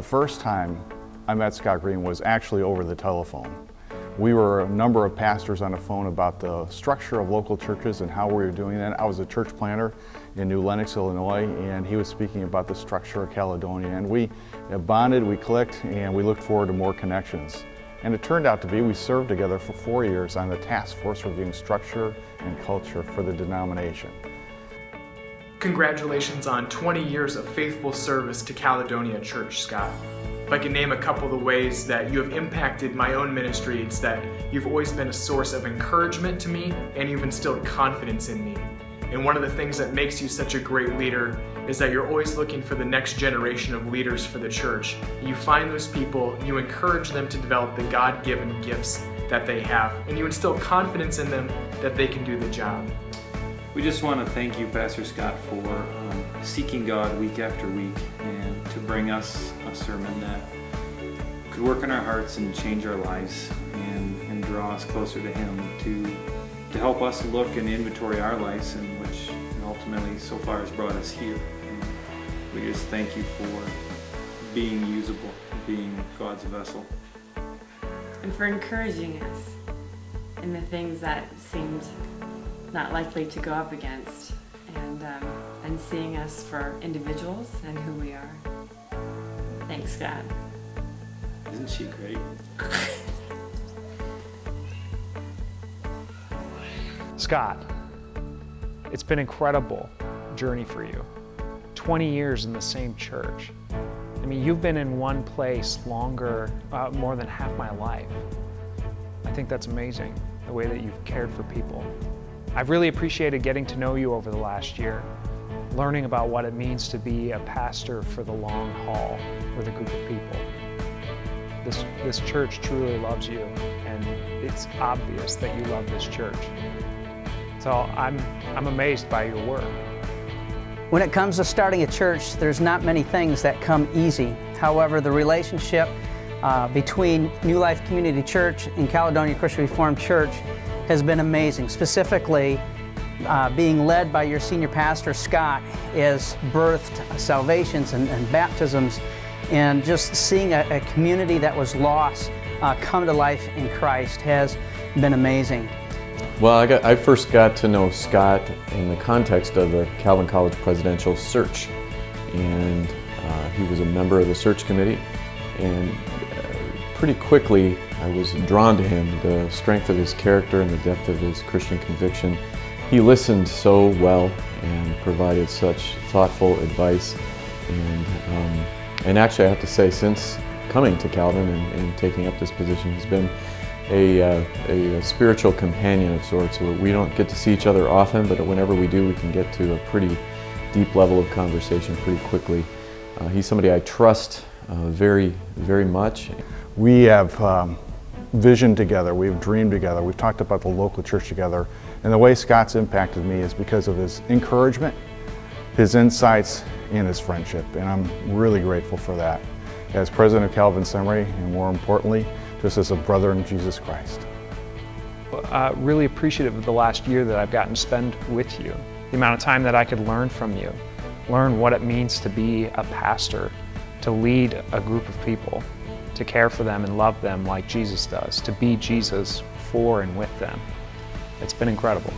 first time I met Scott Green was actually over the telephone. We were a number of pastors on the phone about the structure of local churches and how we were doing that. I was a church planter in New Lenox, Illinois, and he was speaking about the structure of Caledonia. And we bonded, we clicked, and we looked forward to more connections. And it turned out to be we served together for 4 years on the task force reviewing structure and culture for the denomination. Congratulations on 20 years of faithful service to Caledonia Church, Scott. If I can name a couple of the ways that you have impacted my own ministry, it's that you've always been a source of encouragement to me and you've instilled confidence in me. And one of the things that makes you such a great leader is that you're always looking for the next generation of leaders for the church. You find those people, you encourage them to develop the God-given gifts that they have, and you instill confidence in them that they can do the job. We just want to thank you, Pastor Scott, for seeking God week after week and to bring us a sermon that could work in our hearts and change our lives and draw us closer to Him, to help us look and inventory our lives, and which ultimately so far has brought us here. And we just thank you for being usable, being God's vessel. And for encouraging us in the things that seemed not likely to go up against, and seeing us for individuals and who we are. Thanks, God. Isn't she great? Scott, it's been an incredible journey for you. 20 years in the same church. I mean, you've been in one place longer, more than half my life. I think that's amazing, the way that you've cared for people. I've really appreciated getting to know you over the last year, learning about what it means to be a pastor for the long haul with a group of people. This church truly loves you, and it's obvious that you love this church. So I'm amazed by your work. When it comes to starting a church, there's not many things that come easy. However, the relationship between New Life Community Church and Caledonia Christian Reformed Church has been amazing. Specifically, being led by your senior pastor, Scott, has birthed salvations and baptisms, and just seeing a community that was lost come to life in Christ has been amazing. Well, I first got to know Scott in the context of the Calvin College presidential search, and he was a member of the search committee, and pretty quickly I was drawn to him, the strength of his character and the depth of his Christian conviction. He listened so well and provided such thoughtful advice, and actually I have to say, since coming to Calvin and taking up this position, he's been a spiritual companion of sorts. We don't get to see each other often, but whenever we do, we can get to a pretty deep level of conversation pretty quickly. He's somebody I trust very, very much. We have visioned together, we've dreamed together, we've talked about the local church together, and the way Scott's impacted me is because of his encouragement, his insights, and his friendship, and I'm really grateful for that as president of Calvin Seminary, and more importantly, just as a brother in Jesus Christ. Really appreciative of the last year that I've gotten to spend with you, the amount of time that I could learn from you, learn what it means to be a pastor, to lead a group of people, to care for them and love them like Jesus does, to be Jesus for and with them. It's been incredible.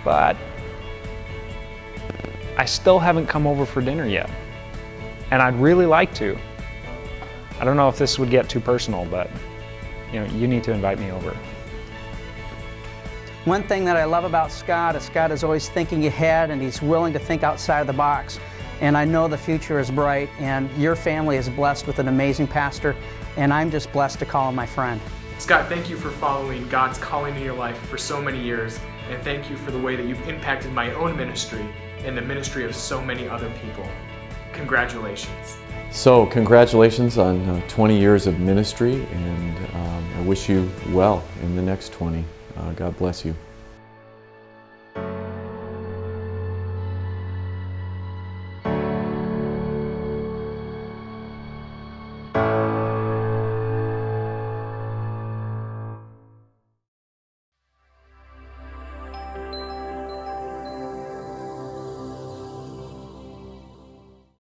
But I still haven't come over for dinner yet, and I'd really like to. I don't know if this would get too personal, but you need to invite me over. One thing that I love about Scott is always thinking ahead, and he's willing to think outside of the box. And I know the future is bright, and your family is blessed with an amazing pastor, and I'm just blessed to call him my friend. Scott, thank you for following God's calling in your life for so many years, and thank you for the way that you've impacted my own ministry and the ministry of so many other people. Congratulations. So congratulations on 20 years of ministry, and I wish you well in the next 20. God bless you.